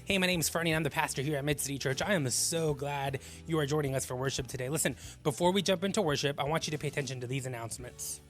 Hey, my name's Fernie, and I'm the pastor here at Mid-City Church. I am so glad you are joining us for worship today. Listen, before we jump into worship, I want you to pay attention to these announcements.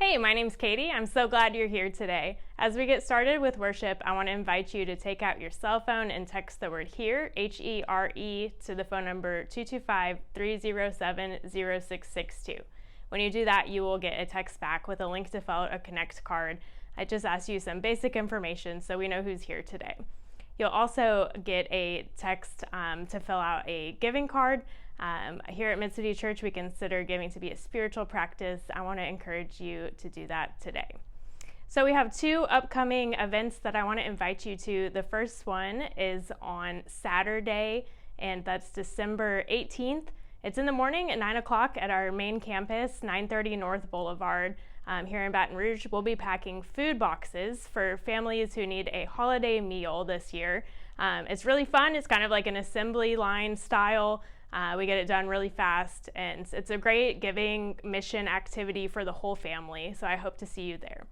Hey, my name's Katie. I'm so glad you're here today. As we get started with worship, I want to invite you to take out your cell phone and text the word HERE, H-E-R-E, to the phone number 225-307-0662. When you do that, you will get a text back with a link to fill out a Connect card. I just asked you some basic information so we know who's here today. You'll also get a text to fill out a giving card. Here at Mid-City Church, we consider giving to be a spiritual practice. I want to encourage you to do that today. So we have two upcoming events that I want to invite you to. The first one is on Saturday, and that's December 18th. It's in the morning at 9 o'clock at our main campus, 930 North Boulevard. Here in Baton Rouge. We'll be packing food boxes for families who need a holiday meal this year. It's really fun. It's kind of like an assembly line style. We get it done really fast, and it's a great giving mission activity for the whole family, so I hope to see you there.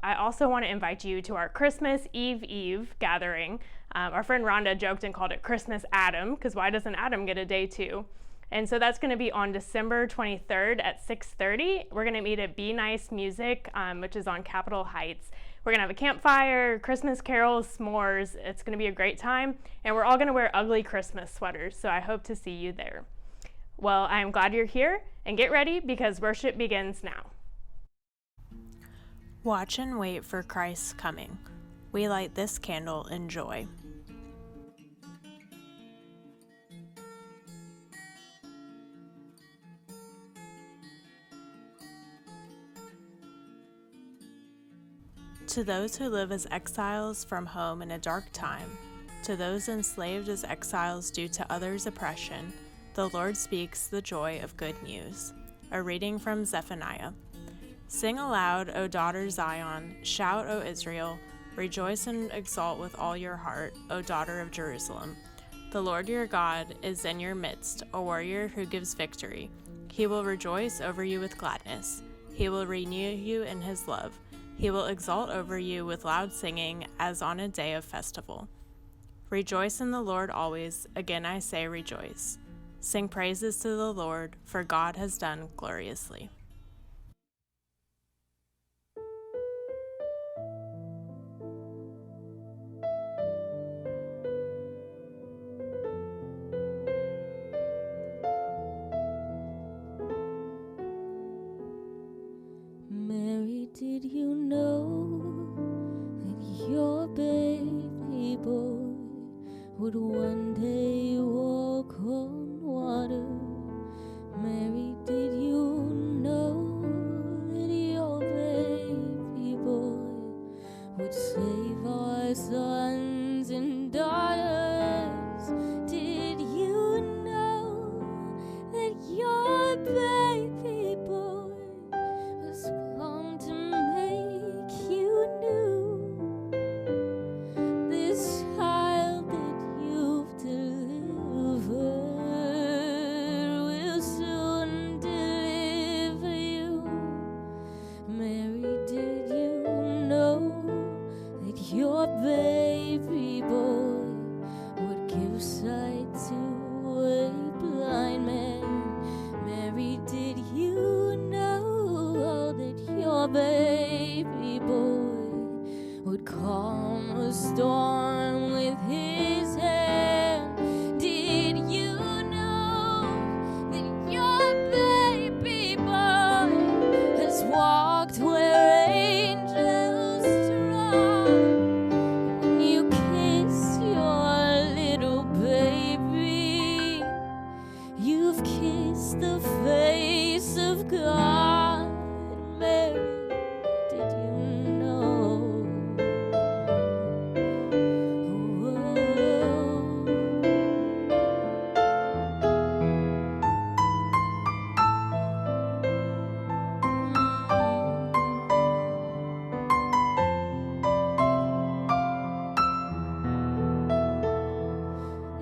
I also want to invite you to our Christmas Eve gathering. Our friend Rhonda joked and called it Christmas Adam, because why doesn't Adam get a day too? And so that's going to be on December 23rd at 6:30. We're going to meet at Be Nice Music, which is on Capitol Heights. We're going to have a campfire, Christmas carols, s'mores. It's going to be a great time. And we're all going to wear ugly Christmas sweaters. So I hope to see you there. Well, I'm glad you're here. And get ready because worship begins now. Watch and wait for Christ's coming. We light this candle in joy. To those who live as exiles from home in a dark time, to those enslaved as exiles due to others' oppression, the Lord speaks the joy of good news. A reading from Zephaniah. Sing aloud, O daughter Zion, shout, O Israel, rejoice and exult with all your heart, O daughter of Jerusalem. The Lord your God is in your midst, a warrior who gives victory. He will rejoice over you with gladness. He will renew you in his love. He will exult over you with loud singing as on a day of festival. Rejoice in the Lord always. Again I say rejoice. Sing praises to the Lord, for God has done gloriously. Mary, did you know that your baby boy would one day baby boy would calm a storm with his hand. Did you know that your baby boy has walked where angels trod? When you kiss your little baby, you've kissed the face of God. Mary, did you know?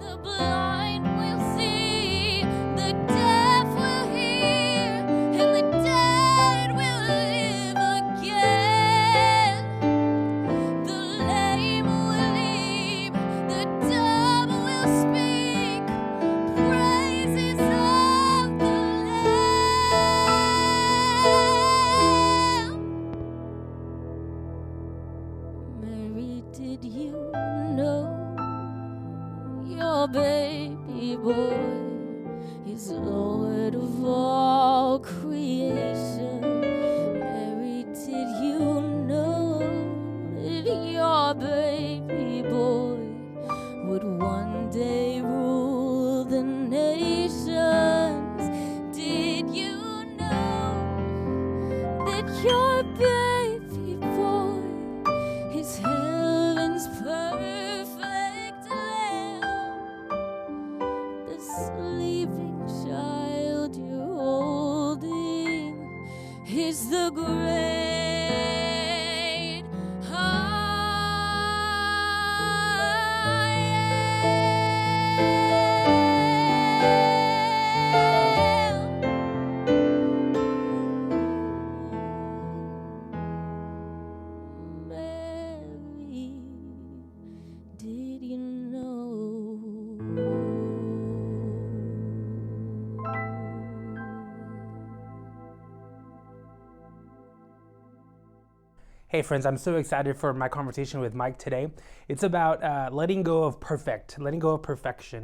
The blind will see, the deaf will hear, and the dead will live again. The lame will leap, the dumb will speak, praises of the Lamb. Mary, did you know your baby boy is Lord of all creation? Mary, did you know that your baby boy would one day rule the nations? Did you know that your baby boy is heaven's perfect lamb? The sleeping child you're holding is the great Mary, did you know? Hey friends, I'm so excited for my conversation with Mike today. It's about letting go of perfection.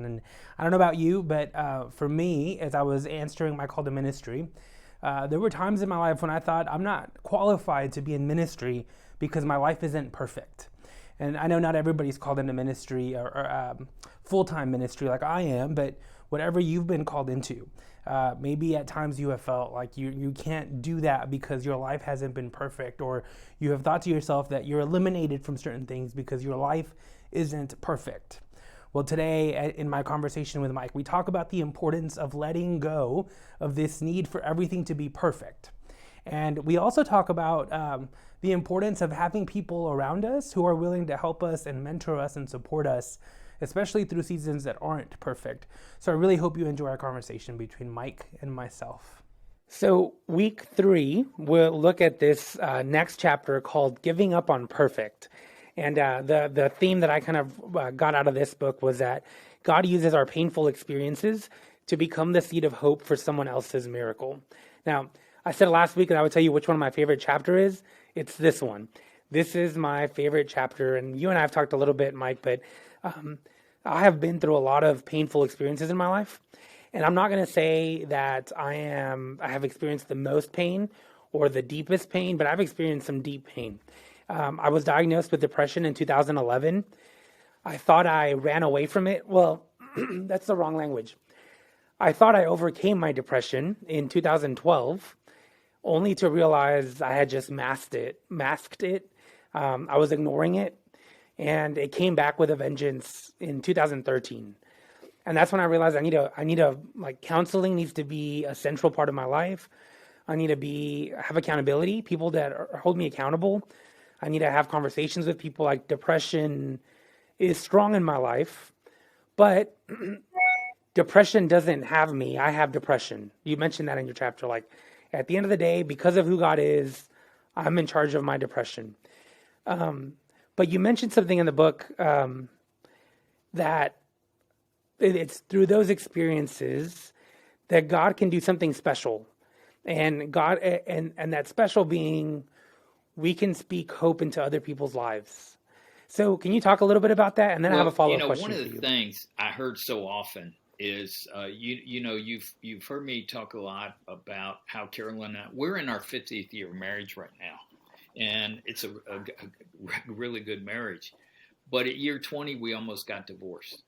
And I don't know about you, but for me, as I was answering my call to ministry, there were times in my life when I thought I'm not qualified to be in ministry because my life isn't perfect. And I know not everybody's called into ministry or full-time ministry like I am, but whatever you've been called into, maybe at times you have felt like you can't do that because your life hasn't been perfect, or you have thought to yourself that you're eliminated from certain things because your life isn't perfect. Well, today in my conversation with Mike, we talk about the importance of letting go of this need for everything to be perfect. And we also talk about the importance of having people around us who are willing to help us and mentor us and support us, especially through seasons that aren't perfect. So I really hope you enjoy our conversation between Mike and myself. So week 3, we'll look at this next chapter called Giving Up on Perfect. And the theme that I kind of got out of this book was that God uses our painful experiences to become the seed of hope for someone else's miracle. Now, I said last week that I would tell you which one of my favorite chapter is. It's this one. This is my favorite chapter. And you and I have talked a little bit, Mike, but I have been through a lot of painful experiences in my life. And I'm not going to say that I have experienced the most pain or the deepest pain, but I've experienced some deep pain. I was diagnosed with depression in 2011. I thought I ran away from it. Well, that's the wrong language. I thought I overcame my depression in 2012, only to realize I had just masked it. I was ignoring it, and it came back with a vengeance in 2013. And that's when I realized I need to counseling needs to be a central part of my life. I need to have accountability, people that hold me accountable. I need to have conversations with people. Like, depression is strong in my life, but depression doesn't have me. I have depression. You mentioned that in your chapter. Like, at the end of the day, because of who God is, I'm in charge of my depression. But you mentioned something in the book that it's through those experiences that God can do something special, and God and that special being we can speak hope into other people's lives. So can you talk a little bit about that? And then I have a follow-up question one for of the you. things I heard so often is you've heard me talk a lot about how Carolyn and I, we're in our 50th year of marriage right now, and it's a really good marriage. But at year 20, we almost got divorced.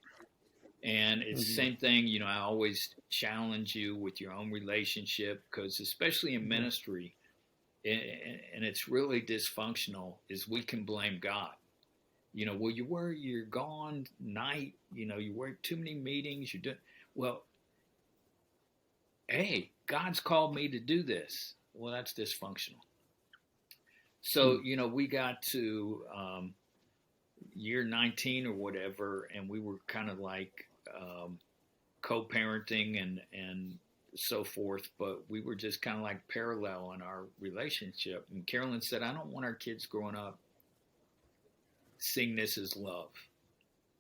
And it's the same thing, I always challenge you with your own relationship, because especially in ministry, and it's really dysfunctional, is we can blame God. Well, you're gone night, you work too many meetings, well, hey, God's called me to do this. Well, that's dysfunctional. So, we got to year 19 or whatever, and we were kind of like co-parenting and so forth, but we were just kind of like parallel in our relationship. And Carolyn said, I don't want our kids growing up seeing this as love.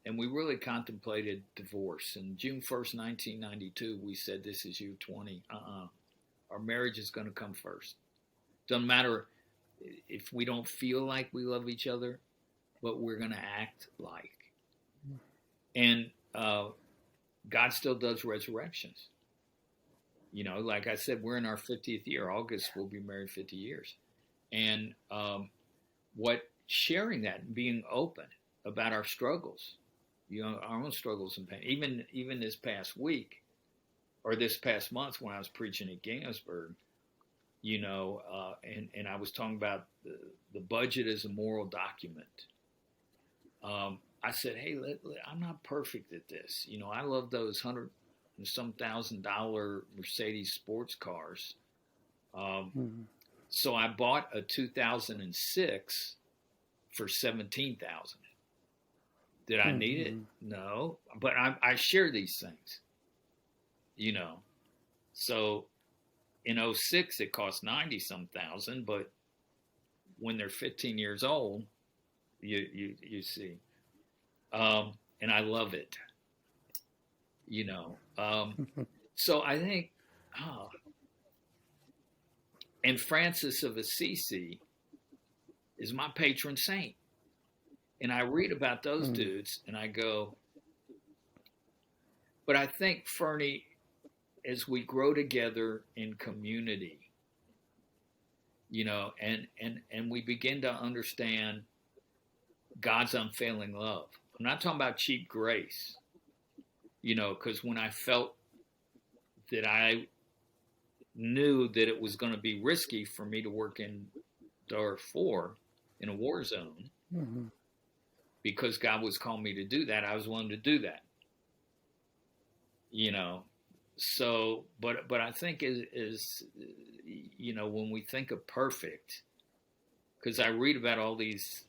And we really contemplated divorce. And June 1st, 1992, we said, this is year 20. Our marriage is going to come first. Doesn't matter if we don't feel like we love each other, but we're going to act like. And God still does resurrections. Like I said, we're in our 50th year. August, we'll be married 50 years. And sharing that and being open about our struggles, our own struggles and pain. Even this past week or this past month when I was preaching at Gainesburg, and I was talking about the budget as a moral document. I said, hey, I'm not perfect at this. I love those $100 and some $1,000 Mercedes sports cars. So I bought a 2006 for $17,000. Did I need it? No, but I share these things, So in 06 it cost 90 some thousand, but when they're 15 years old, you see, and I love it, So I think, and Francis of Assisi is my patron saint. And I read about those dudes and I go, but I think, Fernie, as we grow together in community, and we begin to understand God's unfailing love. I'm not talking about cheap grace, because when I felt that I knew that it was going to be risky for me to work in Darfur in a war zone, because God was calling me to do that, I was willing to do that. So, but I think is when we think of perfect, because I read about all these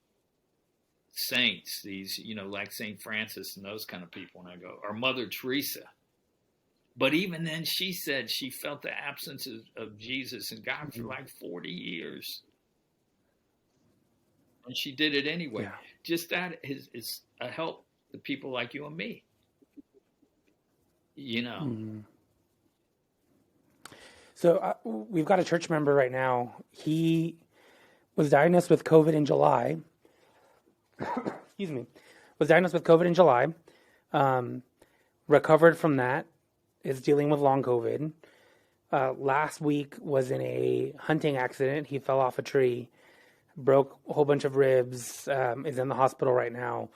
saints, these, like St. Francis and those kind of people, and I go, or Mother Teresa. But even then, she said she felt the absence of Jesus and God for like 40 years. And she did it anyway. Yeah. Just that is a help to people like you and me. So we've got a church member right now. He was diagnosed with COVID in July. Excuse me. Was diagnosed with COVID in July. Recovered from that. Is dealing with long COVID. Last week was in a hunting accident. He fell off a tree, broke a whole bunch of ribs, is in the hospital right now,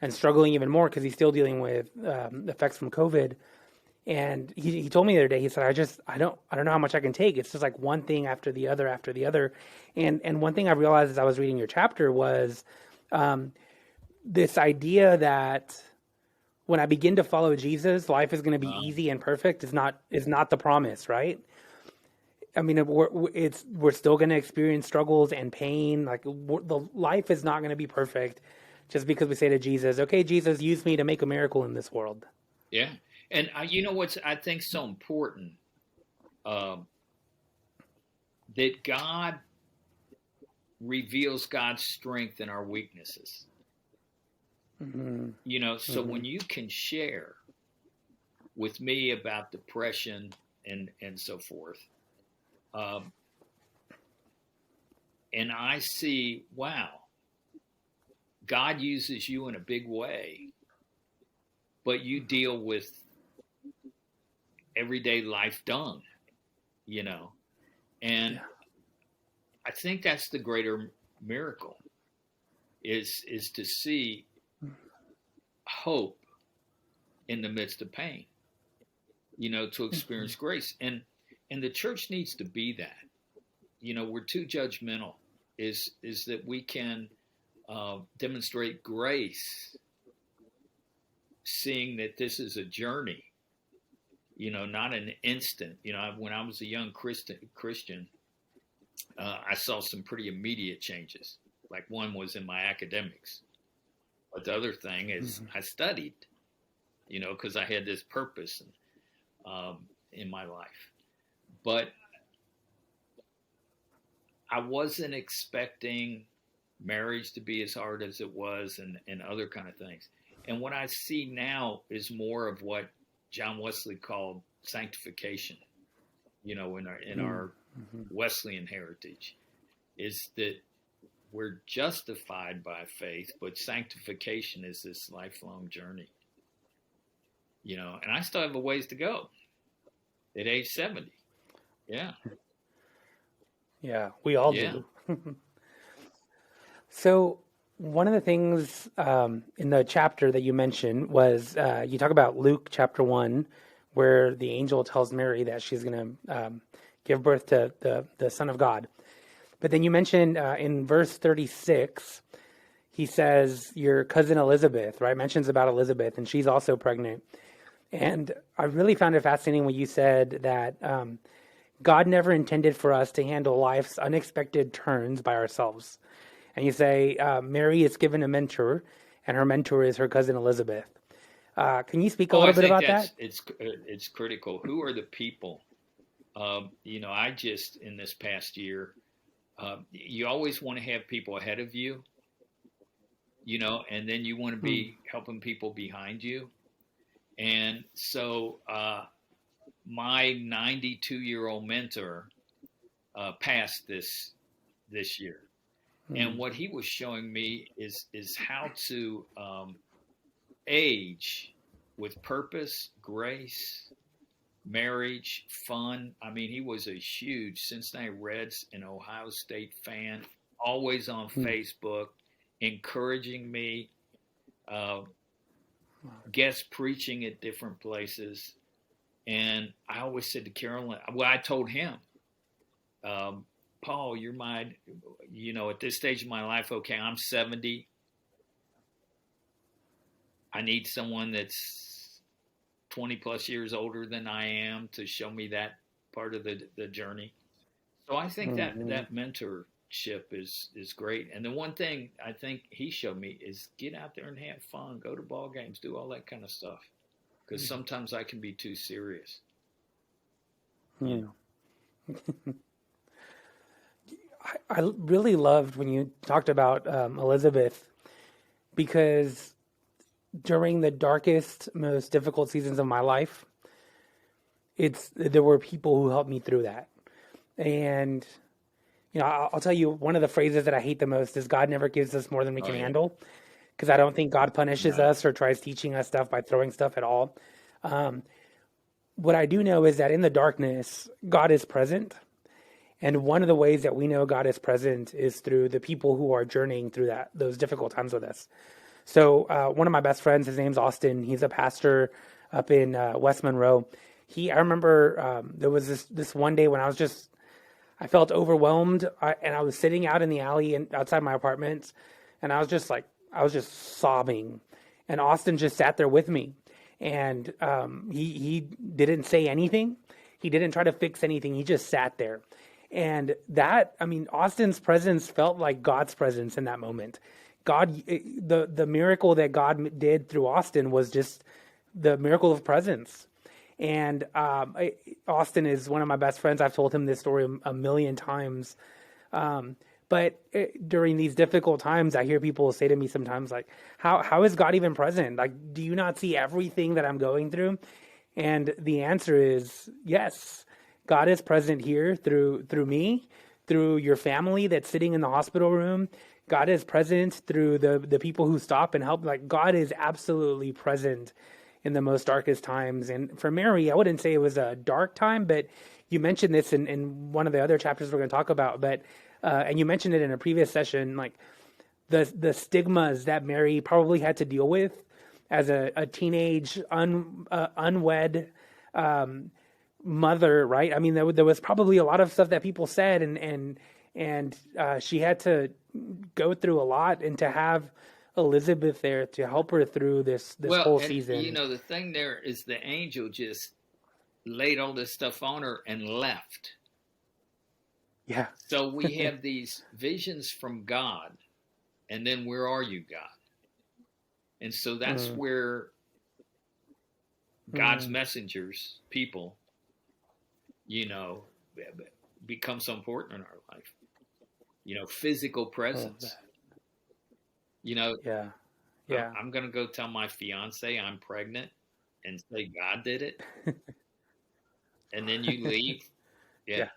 and struggling even more because he's still dealing with effects from COVID. And he told me the other day, he said, I don't know how much I can take. It's just like one thing after the other. And one thing I realized as I was reading your chapter was this idea that when I begin to follow Jesus, life is going to be easy and perfect is not the promise, right? I mean, we're still going to experience struggles and pain. Like the life is not going to be perfect just because we say to Jesus, okay, Jesus, use me to make a miracle in this world. Yeah. And you know what's, I think, so important, that God reveals God's strength in our weaknesses. So when you can share with me about depression and so forth, and I see, wow, God uses you in a big way, but you deal with everyday life done, you know. And Yeah. I think that's the greater miracle is to see hope in the midst of pain, you know, to experience grace. And the church needs to be that. You know, we're too judgmental. Is that we can demonstrate grace, seeing that this is a journey, you know, not an instant. You know, when I was a young Christian, I saw some pretty immediate changes. Like one was in my academics, but the other thing is I studied, you know, because I had this purpose in my life. But I wasn't expecting marriage to be as hard as it was, and other kind of things. And what I see now is more of what John Wesley called sanctification, you know, in our Wesleyan heritage, is that we're justified by faith, but sanctification is this lifelong journey, you know. And I still have a ways to go at age 70. Yeah. Yeah, we all Yeah. do. So one of the things in the chapter that you mentioned was you talk about Luke chapter 1, where the angel tells Mary that she's going to give birth to the Son of God. But then you mentioned in verse 36, he says your cousin Elizabeth, right? Mentions about Elizabeth, and she's also pregnant. And I really found it fascinating when you said that God never intended for us to handle life's unexpected turns by ourselves. And you say Mary is given a mentor, and her mentor is her cousin Elizabeth. Can you speak a little bit about that? It's critical. Who are the people? You know, I just in this past year, you always want to have people ahead of you, you know, and then you want to be helping people behind you. And so my 92-year-old mentor passed this year. And what he was showing me is how to age with purpose, grace, marriage, fun. I mean, he was a huge Cincinnati Reds and Ohio State fan, always on Facebook, encouraging me, guest preaching at different places. And I always said to Carolyn, well, I told him, Paul, you're my, you know, at this stage of my life, okay, I'm 70. I need someone that's 20 plus years older than I am to show me that part of the journey. So I think that mentorship is great. And the one thing I think he showed me is get out there and have fun, go to ball games, do all that kind of stuff. Because sometimes I can be too serious. Yeah. I really loved when you talked about Elizabeth, because during the darkest, most difficult seasons of my life, there were people who helped me through that. And, you know, I'll tell you, one of the phrases that I hate the most is God never gives us more than we can handle, because I don't think God punishes us or tries teaching us stuff by throwing stuff at all. What I do know is that in the darkness, God is present. And one of the ways that we know God is present is through the people who are journeying through those difficult times with us. So one of my best friends, his name's Austin. He's a pastor up in West Monroe. I remember there was this one day when I felt overwhelmed, and I was sitting out in the alley outside my apartment, and I was just sobbing. And Austin just sat there with me, and he didn't say anything. He didn't try to fix anything. He just sat there. And Austin's presence felt like God's presence in that moment. The miracle that God did through Austin was just the miracle of presence. And Austin is one of my best friends. I've told him this story a million times. But during these difficult times, I hear people say to me sometimes, like, how is God even present? Like, do you not see everything that I'm going through? And the answer is yes. God is present here through me, through your family that's sitting in the hospital room. God is present through the people who stop and help. Like, God is absolutely present in the most darkest times. And for Mary, I wouldn't say it was a dark time, but you mentioned this in one of the other chapters we're going to talk about. But and you mentioned it in a previous session, like the stigmas that Mary probably had to deal with as a teenage unwed mother, right? I mean, there was probably a lot of stuff that people said, and she had to go through a lot, and to have Elizabeth there to help her through this Well, whole and season. you know, the thing there is the angel just laid all this stuff on her and left. Yeah. So we have these visions from God, and then where are you, God? And so that's where God's messengers, people, you know, become so important in our life. You know, physical presence. You know, yeah. I'm going to go tell my fiance I'm pregnant and say God did it. And then you leave. Yeah.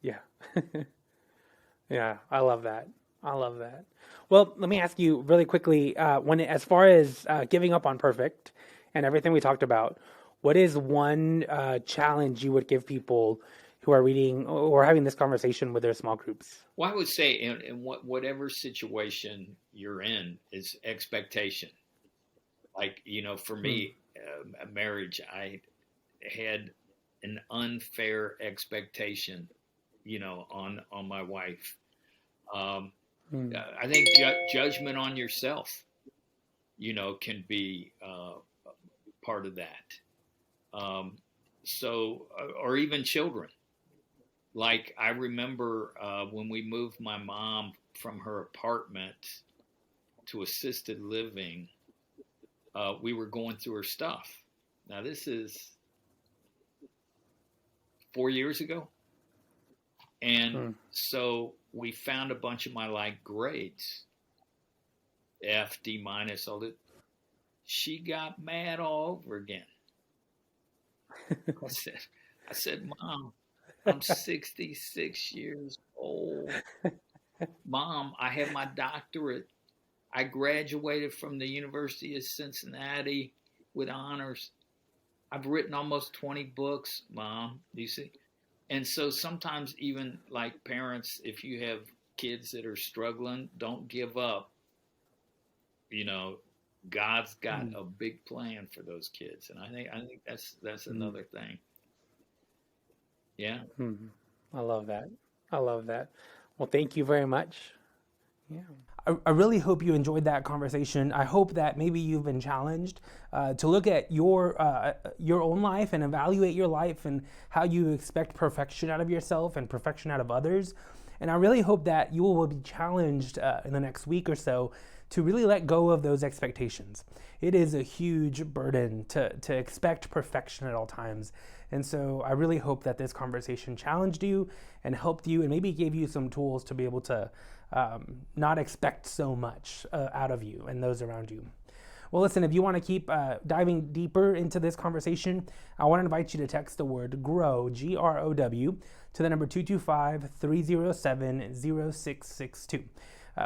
Yeah. I love that. Well, let me ask you really quickly, as far as giving up on perfect and everything we talked about, what is one challenge you would give people who are reading or having this conversation with their small groups? Well, I would say in whatever situation you're in is expectation. Like, you know, for me, a marriage, I had an unfair expectation, you know, on my wife. I think judgment on yourself, you know, can be part of that. So, or even children. Like, I remember when we moved my mom from her apartment to assisted living, we were going through her stuff. Now, this is 4 years ago. And so we found a bunch of my like grades, F, D minus, all that. She got mad all over again. I said, Mom, I'm 66 years old. Mom, I have my doctorate. I graduated from the University of Cincinnati with honors. I've written almost 20 books, Mom. Do you see? And so sometimes even like parents, if you have kids that are struggling, don't give up. You know, God's got a big plan for those kids. And I think that's another thing. Yeah. I love that. Well, thank you very much. Yeah. I really hope you enjoyed that conversation. I hope that maybe you've been challenged to look at your own life and evaluate your life and how you expect perfection out of yourself and perfection out of others. And I really hope that you will be challenged in the next week or so to really let go of those expectations. It is a huge burden to expect perfection at all times. And so I really hope that this conversation challenged you and helped you and maybe gave you some tools to be able to not expect so much out of you and those around you. Well, listen, if you want to keep diving deeper into this conversation, I want to invite you to text the word GROW, GROW, to the number 225-307-0662.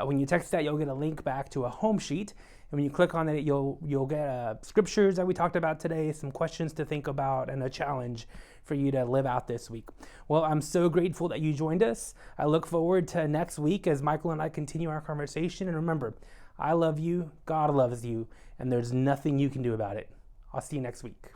When you text that, you'll get a link back to a home sheet. And when you click on it, you'll get scriptures that we talked about today, some questions to think about, and a challenge for you to live out this week. Well, I'm so grateful that you joined us. I look forward to next week as Michael and I continue our conversation. And remember, I love you, God loves you, and there's nothing you can do about it. I'll see you next week.